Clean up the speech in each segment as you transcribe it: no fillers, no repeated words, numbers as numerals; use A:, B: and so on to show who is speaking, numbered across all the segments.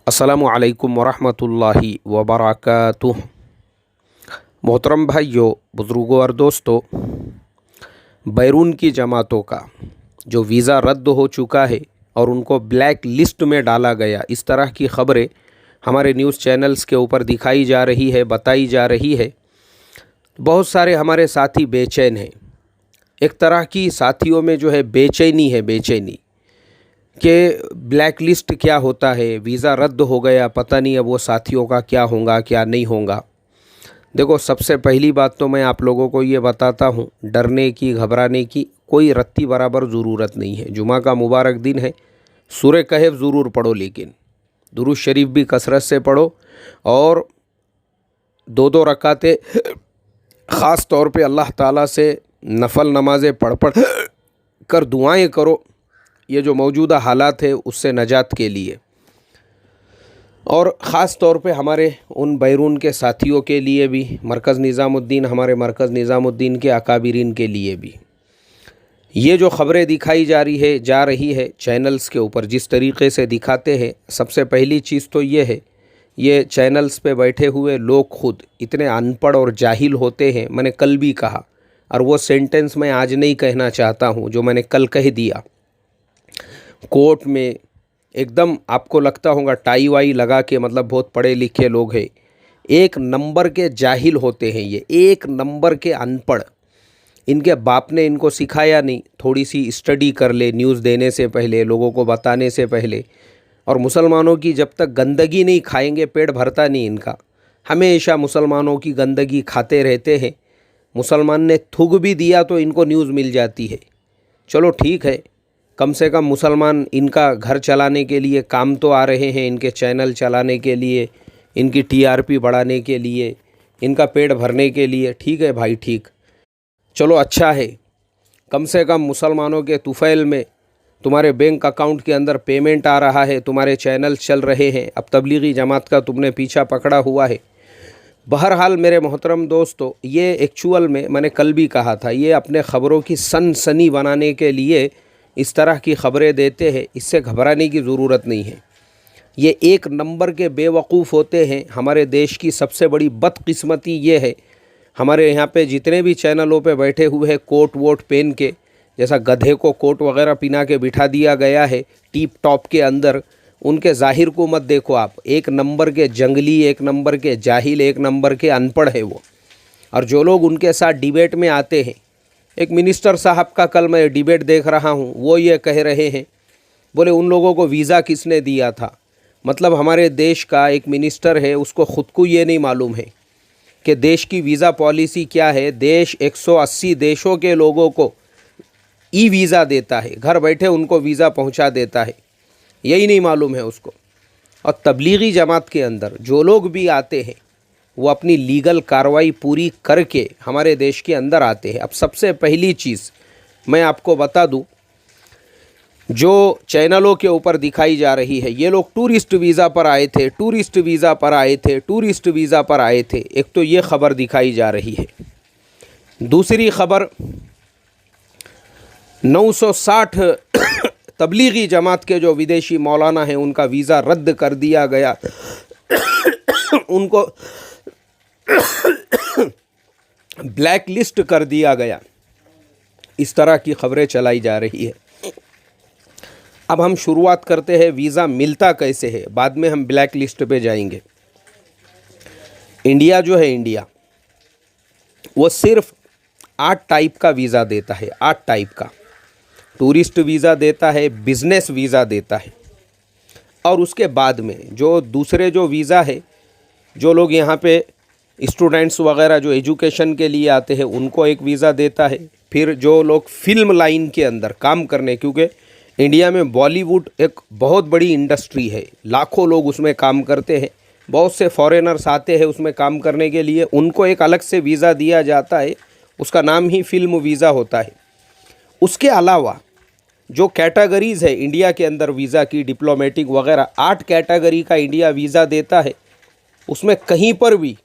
A: अस्सलामु अलैकुम वरहमतुल्लाहि वबरकातुह। मोहतरम भाइयों, बुज़ुर्गों और दोस्तों, बैरून की जमातों का जो वीज़ा रद्द हो चुका है और उनको ब्लैक लिस्ट में डाला गया, इस तरह की ख़बरें हमारे न्यूज़ चैनल्स के ऊपर दिखाई जा रही है, बताई जा रही है। बहुत सारे हमारे साथी बेचैन हैं। एक तरह की साथियों में जो है बेचैनी है, बेचैनी कि ब्लैक लिस्ट क्या होता है, वीज़ा रद्द हो गया, पता नहीं अब वो साथियों का क्या होगा क्या नहीं होगा। देखो, सबसे पहली बात तो मैं आप लोगों को ये बताता हूँ, डरने की घबराने की कोई रत्ती बराबर ज़रूरत नहीं है। जुमा का मुबारक दिन है, सूरह कहफ ज़रूर पढ़ो, लेकिन दुरूद शरीफ भी कसरत से पढ़ो और दो दो रकातें ख़ास तौर पे अल्लाह ताला से नफल नमाज़ें पढ़ कर दुआएं करो, ये जो मौजूदा हालात है उससे नजात के लिए। और ख़ास तौर पे हमारे उन बैरून के साथियों के लिए भी, मरकज़ निज़ामुद्दीन, हमारे मरकज़ निज़ामुद्दीन के अकाबिरीन के लिए भी, ये जो ख़बरें दिखाई जा रही है चैनल्स के ऊपर, जिस तरीक़े से दिखाते हैं, सबसे पहली चीज़ तो ये है, ये चैनल्स पे बैठे हुए लोग खुद इतने अनपढ़ और जाहिल होते हैं। मैंने कल भी कहा, और वो सेंटेंस मैं आज नहीं कहना चाहता हूँ जो मैंने कल कह दिया। कोर्ट में एकदम आपको लगता होगा टाई वाई लगा के, मतलब बहुत पढ़े लिखे लोग हैं, एक नंबर के जाहिल होते हैं, ये एक नंबर के अनपढ़। इनके बाप ने इनको सिखाया नहीं, थोड़ी सी स्टडी कर ले न्यूज़ देने से पहले, लोगों को बताने से पहले। और मुसलमानों की जब तक गंदगी नहीं खाएंगे पेट भरता नहीं इनका, हमेशा मुसलमानों की गंदगी खाते रहते हैं। मुसलमान ने थूक भी दिया तो इनको न्यूज़ मिल जाती है। चलो ठीक है, कम से कम मुसलमान इनका घर चलाने के लिए काम तो आ रहे हैं, इनके चैनल चलाने के लिए, इनकी टीआरपी बढ़ाने के लिए, इनका पेट भरने के लिए। ठीक है भाई, ठीक, चलो अच्छा है, कम से कम मुसलमानों के तुफ़ैल में तुम्हारे बैंक अकाउंट के अंदर पेमेंट आ रहा है, तुम्हारे चैनल चल रहे हैं। अब तबलीगी जमात का तुमने पीछा पकड़ा हुआ है। बहरहाल मेरे मोहतरम दोस्तों, ये एक्चुअल में मैंने कल भी कहा था, ये अपने ख़बरों की सनसनी बनाने के लिए इस तरह की ख़बरें देते हैं। इससे घबराने की ज़रूरत नहीं है। ये एक नंबर के बेवकूफ़ होते हैं। हमारे देश की सबसे बड़ी बदकिस्मती ये है, हमारे यहाँ पे जितने भी चैनलों पे बैठे हुए हैं, कोट वोट पहन के, जैसा गधे को कोट वगैरह पिना के बिठा दिया गया है टीप टॉप के अंदर, उनके ज़ाहिर को मत देखो आप। एक नंबर के जंगली, एक नंबर के जाहिल, एक नंबर के अनपढ़ है वो। और जो लोग उनके साथ डिबेट में आते हैं, एक मिनिस्टर साहब का कल मैं डिबेट देख रहा हूँ, वो ये कह रहे हैं, बोले उन लोगों को वीज़ा किसने दिया था। मतलब हमारे देश का एक मिनिस्टर है, उसको ख़ुद को ये नहीं मालूम है कि देश की वीज़ा पॉलिसी क्या है। देश 180 देशों के लोगों को ई वीज़ा देता है, घर बैठे उनको वीज़ा पहुंचा देता है, यही नहीं मालूम है उसको। और तबलीगी जमात के अंदर जो लोग भी आते हैं, वो अपनी लीगल कार्रवाई पूरी करके हमारे देश के अंदर आते हैं। अब सबसे पहली चीज़ मैं आपको बता दूं, जो चैनलों के ऊपर दिखाई जा रही है, ये लोग टूरिस्ट वीज़ा पर आए थे, टूरिस्ट वीज़ा पर आए थे, टूरिस्ट वीज़ा पर आए थे। एक तो ये ख़बर दिखाई जा रही है। दूसरी ख़बर, 960 तबलीगी जमात के जो विदेशी मौलाना हैं, उनका वीज़ा रद्द कर दिया गया, उनको ब्लैक लिस्ट कर दिया गया। इस तरह की ख़बरें चलाई जा रही है। अब हम शुरुआत करते हैं, वीज़ा मिलता कैसे है, बाद में हम ब्लैक लिस्ट पे जाएंगे। इंडिया जो है, इंडिया वो सिर्फ 8 टाइप का वीज़ा देता है, 8 टाइप का। टूरिस्ट वीज़ा देता है, बिज़नेस वीज़ा देता है, और उसके बाद में जो दूसरे जो वीज़ा है, जो लोग यहाँ पे स्टूडेंट्स वगैरह जो एजुकेशन के लिए आते हैं, उनको एक वीज़ा देता है। फिर जो लोग फिल्म लाइन के अंदर काम करने, क्योंकि इंडिया में बॉलीवुड एक बहुत बड़ी इंडस्ट्री है, लाखों लोग उसमें काम करते हैं, बहुत से फॉरेनर्स आते हैं उसमें काम करने के लिए, उनको एक अलग से वीज़ा दिया जाता है, उसका नाम ही फिल्म वीज़ा होता है। उसके अलावा जो कैटेगरीज़ है इंडिया के अंदर वीज़ा की, डिप्लोमेटिक वगैरह, 8 कैटेगरी का इंडिया वीज़ा देता है। उसमें कहीं पर भी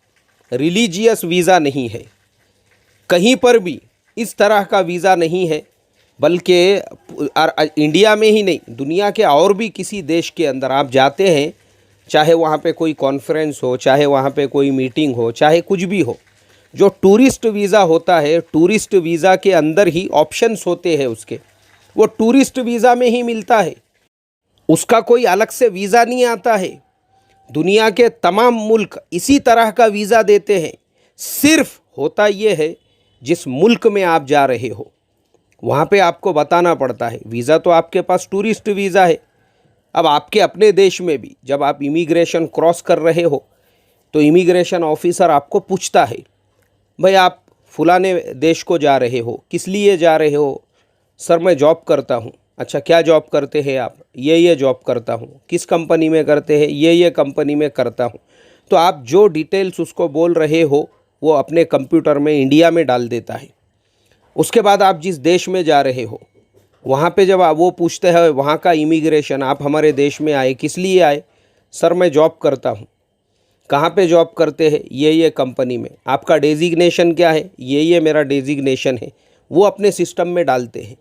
A: रिलीजियस वीज़ा नहीं है, कहीं पर भी इस तरह का वीज़ा नहीं है, बल्कि इंडिया में ही नहीं, दुनिया के और भी किसी देश के अंदर आप जाते हैं, चाहे वहाँ पे कोई कॉन्फ्रेंस हो, चाहे वहाँ पे कोई मीटिंग हो, चाहे कुछ भी हो, जो टूरिस्ट वीज़ा होता है, टूरिस्ट वीज़ा के अंदर ही ऑप्शंस होते हैं उसके, वो टूरिस्ट वीज़ा में ही मिलता है, उसका कोई अलग से वीज़ा नहीं आता है। दुनिया के तमाम मुल्क इसी तरह का वीज़ा देते हैं। सिर्फ होता ये है जिस मुल्क में आप जा रहे हो वहाँ पे आपको बताना पड़ता है। वीज़ा तो आपके पास टूरिस्ट वीज़ा है। अब आपके अपने देश में भी जब आप इमिग्रेशन क्रॉस कर रहे हो तो इमिग्रेशन ऑफिसर आपको पूछता है, भाई आप फलाने देश को जा रहे हो, किस लिए जा रहे हो? सर मैं जॉब करता हूँ। अच्छा क्या जॉब करते हैं आप? ये जॉब करता हूँ। किस कंपनी में करते हैं? ये कंपनी में करता हूँ। तो आप जो डिटेल्स उसको बोल रहे हो वो अपने कंप्यूटर में इंडिया में डाल देता है। उसके बाद आप जिस देश में जा रहे हो वहाँ पे जब वो पूछते हैं वहाँ का इमिग्रेशन, आप हमारे देश में आए, किस लिए आए? सर मैं जॉब करता हूँ। कहाँ पे जॉब करते हैं? ये कंपनी में। आपका डेजिग्नेशन क्या है? ये मेरा डेजिग्नेशन है। वो अपने सिस्टम में डालते हैं।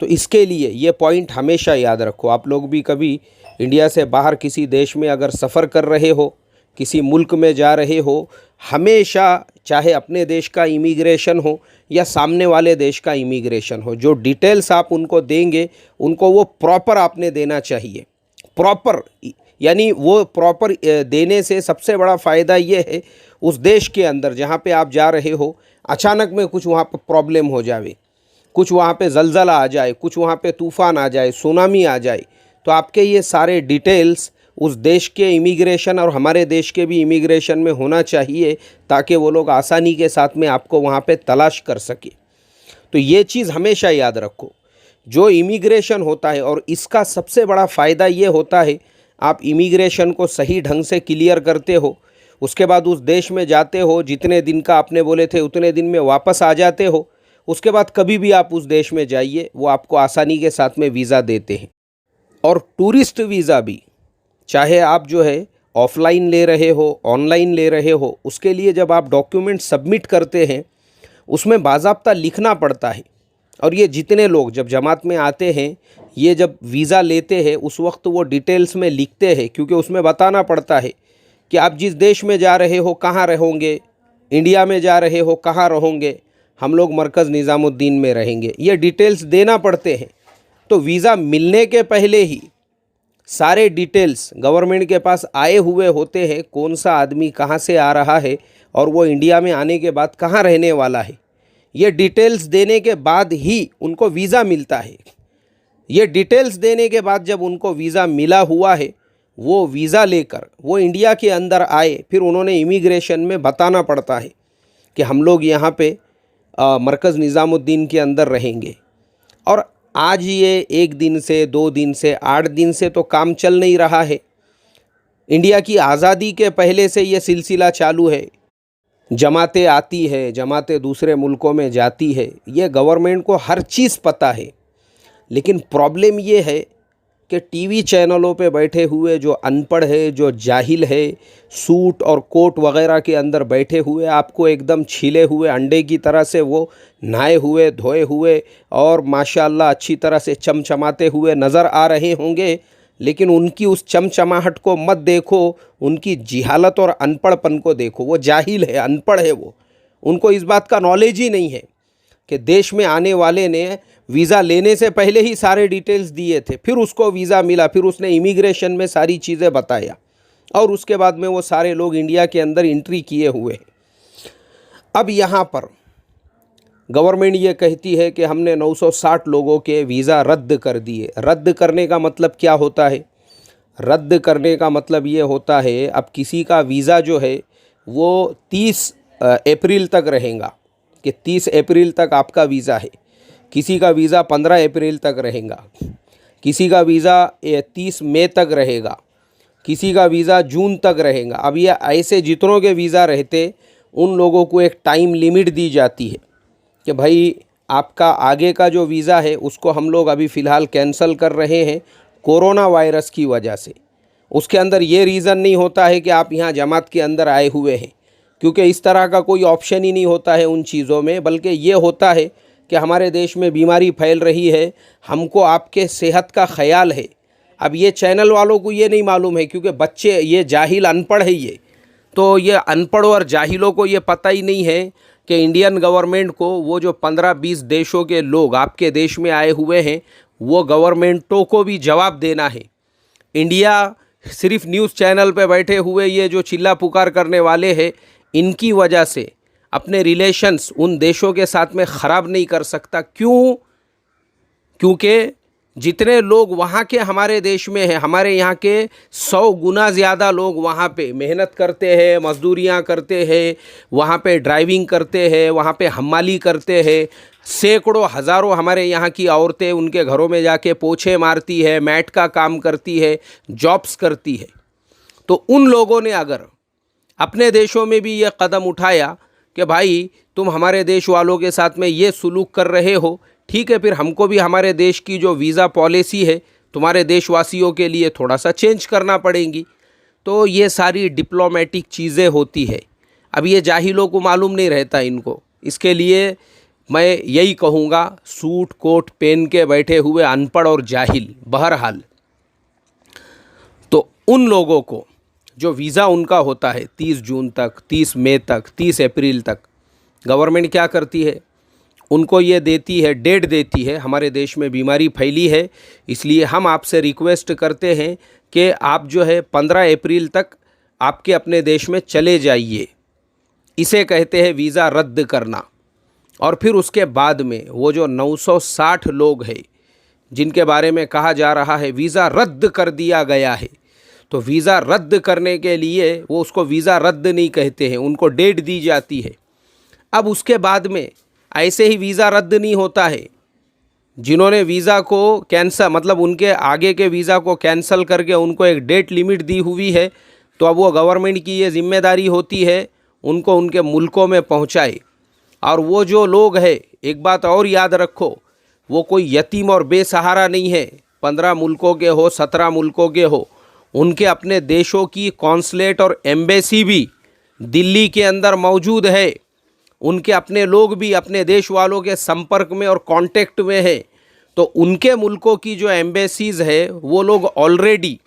A: तो इसके लिए ये पॉइंट हमेशा याद रखो। आप लोग भी कभी इंडिया से बाहर किसी देश में अगर सफ़र कर रहे हो, किसी मुल्क में जा रहे हो, हमेशा चाहे अपने देश का इमिग्रेशन हो या सामने वाले देश का इमिग्रेशन हो, जो डिटेल्स आप उनको देंगे उनको वो प्रॉपर आपने देना चाहिए। प्रॉपर यानी वो प्रॉपर देने से सबसे बड़ा फ़ायदा ये है, उस देश के अंदर जहाँ पे आप जा रहे हो अचानक में कुछ वहाँ पे प्रॉब्लम हो जाए, कुछ वहाँ पे ज़लज़ला आ जाए, कुछ वहाँ पे तूफ़ान आ जाए, सुनामी आ जाए, तो आपके ये सारे डिटेल्स उस देश के इमिग्रेशन और हमारे देश के भी इमिग्रेशन में होना चाहिए ताकि वो लोग आसानी के साथ में आपको वहाँ पे तलाश कर सके। तो ये चीज़ हमेशा याद रखो। जो इमिग्रेशन होता है, और इसका सबसे बड़ा फ़ायदा ये होता है, आप इमिग्रेशन को सही ढंग से क्लियर करते हो, उसके बाद उस देश में जाते हो, जितने दिन का आपने बोले थे उतने दिन में वापस आ जाते हो। उसके बाद कभी भी आप उस देश में जाइए, वो आपको आसानी के साथ में वीज़ा देते हैं। और टूरिस्ट वीज़ा भी चाहे आप जो है ऑफलाइन ले रहे हो, ऑनलाइन ले रहे हो, उसके लिए जब आप डॉक्यूमेंट सबमिट करते हैं उसमें बाज़ाब्ता लिखना पड़ता है। और ये जितने लोग जब जमात में आते हैं, ये जब वीज़ा लेते हैं उस वक्त वो डिटेल्स में लिखते हैं, क्योंकि उसमें बताना पड़ता है कि आप जिस देश में जा रहे हो कहाँ रहोगे, इंडिया में जा रहे हो कहाँ रहोगे, हम लोग मरकज़ निज़ामुद्दीन में रहेंगे, ये डिटेल्स देना पड़ते हैं। तो वीज़ा मिलने के पहले ही सारे डिटेल्स गवर्नमेंट के पास आए हुए होते हैं, कौन सा आदमी कहाँ से आ रहा है और वो इंडिया में आने के बाद कहाँ रहने वाला है। ये डिटेल्स देने के बाद ही उनको वीज़ा मिलता है। ये डिटेल्स देने के बाद जब उनको वीज़ा मिला हुआ है, वो वीज़ा लेकर वो इंडिया के अंदर आए, फिर उन्होंने इमिग्रेशन में बताना पड़ता है कि हम लोग यहाँ पे मरकज़ निज़ामुद्दीन के अंदर रहेंगे। और आज ये 1 दिन से 2 दिन से 8 दिन से तो काम चल नहीं रहा है। इंडिया की आज़ादी के पहले से ये सिलसिला चालू है। जमातें आती है, जमातें दूसरे मुल्कों में जाती है, ये गवर्नमेंट को हर चीज़ पता है। लेकिन प्रॉब्लम ये है कि टीवी चैनलों पे बैठे हुए जो अनपढ़ है, जो जाहिल है, सूट और कोट वगैरह के अंदर बैठे हुए आपको एकदम छीले हुए अंडे की तरह से वो नहाए हुए, धोए हुए और माशाअल्लाह अच्छी तरह से चमचमाते हुए नज़र आ रहे होंगे। लेकिन उनकी उस चमचमाहट को मत देखो, उनकी जिहालत और अनपढ़पन को देखो। वो जाहिल है, अनपढ़ है, वो उनको इस बात का नॉलेज ही नहीं है कि देश में आने वाले ने वीज़ा लेने से पहले ही सारे डिटेल्स दिए थे, फिर उसको वीज़ा मिला, फिर उसने इमिग्रेशन में सारी चीज़ें बताया और उसके बाद में वो सारे लोग इंडिया के अंदर एंट्री किए हुए हैं। अब यहाँ पर गवर्नमेंट ये कहती है कि हमने 960 लोगों के वीज़ा रद्द कर दिए। रद्द करने का मतलब क्या होता है? रद्द करने का मतलब ये होता है, अब किसी का वीज़ा जो है वो 30 अप्रैल तक रहेगा, कि 30 अप्रैल तक आपका वीज़ा है। किसी का वीज़ा 15 अप्रैल तक रहेगा, किसी का वीज़ा 30 मई तक रहेगा, किसी का वीज़ा जून तक रहेगा। अब ये ऐसे जितनों के वीज़ा रहते उन लोगों को एक टाइम लिमिट दी जाती है कि भाई आपका आगे का जो वीज़ा है उसको हम लोग अभी फ़िलहाल कैंसिल कर रहे हैं कोरोना वायरस की वजह से। उसके अंदर ये रीज़न नहीं होता है कि आप यहाँ जमात के अंदर आए हुए हैं, क्योंकि इस तरह का कोई ऑप्शन ही नहीं होता है उन चीज़ों में, बल्कि ये होता है कि हमारे देश में बीमारी फैल रही है, हमको आपके सेहत का ख्याल है, अब ये चैनल वालों को ये नहीं मालूम है, क्योंकि बच्चे ये जाहिल अनपढ़ है ये, तो ये अनपढ़ और जाहिलों को ये पता ही नहीं है कि इंडियन गवर्नमेंट को वो जो 15-20 देशों के लोग आपके देश में आए हुए हैं, वो गवर्नमेंटों को भी जवाब देना है। इंडिया सिर्फ न्यूज़ चैनल पे बैठे हुए ये जो चिल्ला पुकार करने वाले हैं, इनकी वजह से अपने रिलेशंस उन देशों के साथ में ख़राब नहीं कर सकता। क्यों? क्योंकि जितने लोग वहाँ के हमारे देश में हैं, हमारे यहाँ के 100 गुना ज़्यादा लोग वहाँ पे मेहनत करते हैं, मजदूरियाँ करते हैं, वहाँ पे ड्राइविंग करते हैं, वहाँ पे हमाली करते हैं। सैकड़ों हज़ारों हमारे यहाँ की औरतें उनके घरों में जाके पोछे मारती है, मैट का काम करती है, जॉब्स करती है। तो उन लोगों ने अगर अपने देशों में भी ये कदम उठाया कि भाई तुम हमारे देश वालों के साथ में ये सुलूक कर रहे हो, ठीक है, फिर हमको भी हमारे देश की जो वीज़ा पॉलिसी है तुम्हारे देशवासियों के लिए थोड़ा सा चेंज करना पड़ेगी। तो ये सारी डिप्लोमेटिक चीज़ें होती है। अब ये जाहिलों को मालूम नहीं रहता इनको, इसके लिए मैं यही कहूँगा, सूट कोट पहन के बैठे हुए अनपढ़ और जाहिल, बहरहाल तो उन लोगों को जो वीज़ा उनका होता है 30 जून तक, 30 मई तक, 30 अप्रैल तक, गवर्नमेंट क्या करती है, उनको ये देती है, डेट देती है। हमारे देश में बीमारी फैली है, इसलिए हम आपसे रिक्वेस्ट करते हैं कि आप जो है 15 अप्रैल तक आपके अपने देश में चले जाइए। इसे कहते हैं वीज़ा रद्द करना। और फिर उसके बाद में वो जो 960 लोग हैं जिनके बारे में कहा जा रहा है वीज़ा रद्द कर दिया गया है, तो वीज़ा रद्द करने के लिए वो उसको वीज़ा रद्द नहीं कहते हैं, उनको डेट दी जाती है। अब उसके बाद में ऐसे ही वीज़ा रद्द नहीं होता है। जिन्होंने वीज़ा को कैंसल, मतलब उनके आगे के वीज़ा को कैंसिल करके उनको एक डेट लिमिट दी हुई है, तो अब वो गवर्नमेंट की ये जिम्मेदारी होती है उनको उनके मुल्कों में पहुंचाए। और वो जो लोग हैं, एक बात और याद रखो, वो कोई यतीम और बेसहारा नहीं है। 15 मुल्कों के हो, 17 मुल्कों के हो, उनके अपने देशों की कॉन्सुलेट और एम्बेसी भी दिल्ली के अंदर मौजूद है। उनके अपने लोग भी अपने देश वालों के संपर्क में और कांटेक्ट में है। तो उनके मुल्कों की जो एम्बेसीज़ है, वो लोग ऑलरेडी,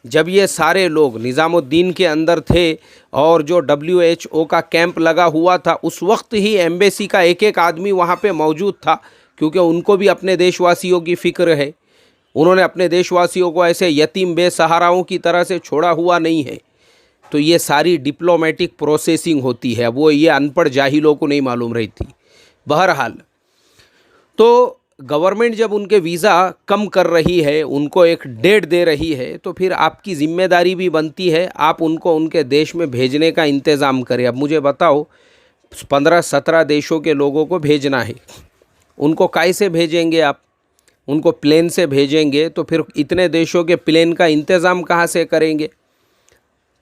A: जब ये सारे लोग निज़ामुद्दीन के अंदर थे और जो WHO का कैंप लगा हुआ था, उस वक्त ही एम्बेसी का एक एक आदमी वहाँ पे मौजूद था, क्योंकि उनको भी अपने देशवासियों की फ़िक्र है। उन्होंने अपने देशवासियों को ऐसे यतीम बेसहाराओं की तरह से छोड़ा हुआ नहीं है। तो ये सारी डिप्लोमेटिक प्रोसेसिंग होती है, वो ये अनपढ़ जाहिलों को नहीं मालूम रहती। बहरहाल तो गवर्नमेंट जब उनके वीज़ा कम कर रही है, उनको एक डेट दे रही है, तो फिर आपकी ज़िम्मेदारी भी बनती है आप उनको उनके देश में भेजने का इंतज़ाम करें। अब मुझे बताओ, 15-17 देशों के लोगों को भेजना है, उनको कैसे भेजेंगे आप? उनको प्लेन से भेजेंगे तो फिर इतने देशों के प्लेन का इंतज़ाम कहाँ से करेंगे?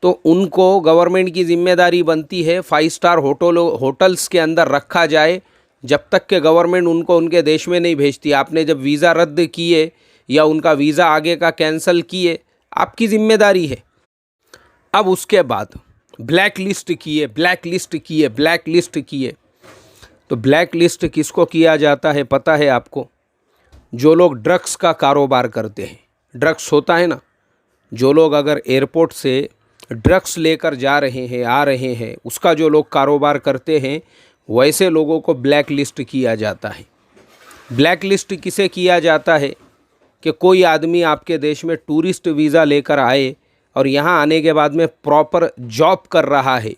A: तो उनको गवर्नमेंट की ज़िम्मेदारी बनती है 5 स्टार होटल्स के अंदर रखा जाए, जब तक के गवर्नमेंट उनको उनके देश में नहीं भेजती। आपने जब वीज़ा रद्द किए या उनका वीज़ा आगे का कैंसिल किए, आपकी ज़िम्मेदारी है। अब उसके बाद ब्लैक लिस्ट किए, ब्लैक लिस्ट किए, ब्लैक लिस्ट किए। तो ब्लैक लिस्ट किसको किया जाता है पता है आपको? जो लोग ड्रग्स का कारोबार करते हैं, ड्रग्स होता है ना, जो लोग अगर एयरपोर्ट से ड्रग्स लेकर जा रहे हैं, आ रहे हैं, उसका जो लोग कारोबार करते हैं, वैसे लोगों को ब्लैक लिस्ट किया जाता है। ब्लैक लिस्ट किसे किया जाता है कि कोई आदमी आपके देश में टूरिस्ट वीज़ा लेकर आए और यहाँ आने के बाद में प्रॉपर जॉब कर रहा है,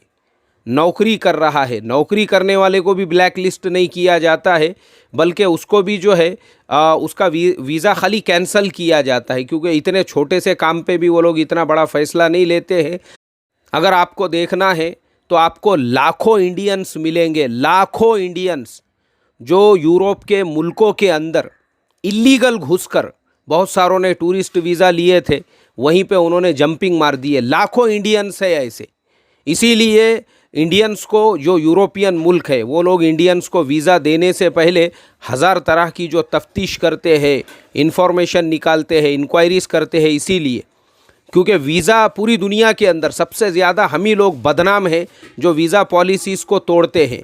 A: नौकरी कर रहा है। नौकरी करने वाले को भी ब्लैक लिस्ट नहीं किया जाता है, बल्कि उसको भी जो है उसका वीज़ा खाली कैंसिल किया जाता है, क्योंकि इतने छोटे से काम पे भी वो लोग इतना बड़ा फ़ैसला नहीं लेते हैं। अगर आपको देखना है तो आपको लाखों इंडियंस मिलेंगे, लाखों इंडियंस जो यूरोप के मुल्कों के अंदर इलीगल घुसकर, बहुत सारों ने टूरिस्ट वीज़ा लिए थे, वहीं पे उन्होंने जंपिंग मार दी है। लाखों इंडियंस है ऐसे। इसीलिए इंडियंस को, जो यूरोपियन मुल्क है, वो लोग इंडियंस को वीज़ा देने से पहले 1000 तरह की जो तफ्तीश करते हैं, इंफॉर्मेशन निकालते हैं, इंक्वायरीज़ करते हैं। इसीलिए क्योंकि वीज़ा पूरी दुनिया के अंदर सबसे ज़्यादा हम ही लोग बदनाम हैं जो वीज़ा पॉलिसीज़ को तोड़ते हैं।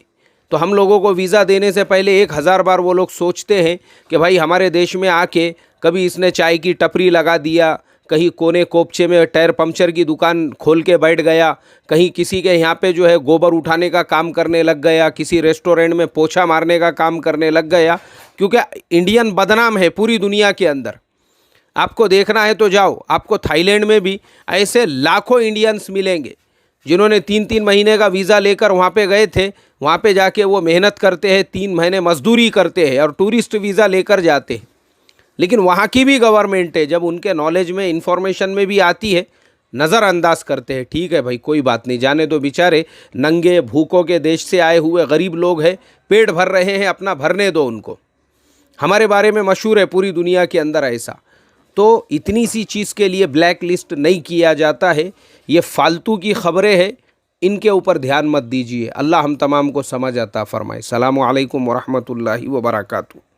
A: तो हम लोगों को वीज़ा देने से पहले 1000 बार वो लोग सोचते हैं कि भाई हमारे देश में आके कभी इसने चाय की टपरी लगा दिया, कहीं कोने कोपचे में टायर पंचर की दुकान खोल के बैठ गया, कहीं किसी के यहाँ पे जो है गोबर उठाने का काम करने लग गया, किसी रेस्टोरेंट में पोछा मारने का काम करने लग गया। क्योंकि इंडियन बदनाम है पूरी दुनिया के अंदर। आपको देखना है तो जाओ, आपको थाईलैंड में भी ऐसे लाखों इंडियंस मिलेंगे जिन्होंने 3-3 महीने का वीज़ा लेकर वहाँ पे गए थे। वहाँ पे जाके वो मेहनत करते हैं, 3 महीने मजदूरी करते हैं और टूरिस्ट वीज़ा लेकर जाते हैं। लेकिन वहाँ की भी गवर्नमेंट है, जब उनके नॉलेज में इंफॉर्मेशन में भी आती है, नज़रअंदाज करते हैं। ठीक है भाई, कोई बात नहीं, जाने दो, बेचारे नंगे भूखों के देश से आए हुए गरीब लोग हैं, पेट भर रहे हैं, अपना भरने दो उनको। हमारे बारे में मशहूर है पूरी दुनिया के अंदर ऐसा। तो इतनी सी चीज़ के लिए ब्लैक लिस्ट नहीं किया जाता है। ये फालतू की ख़बरें हैं, इनके ऊपर ध्यान मत दीजिए। अल्लाह हम तमाम को समझ आता फ़रमाए। अस्सलामु अलैकुम वरहमतुल्लाहि वबरकातुहू।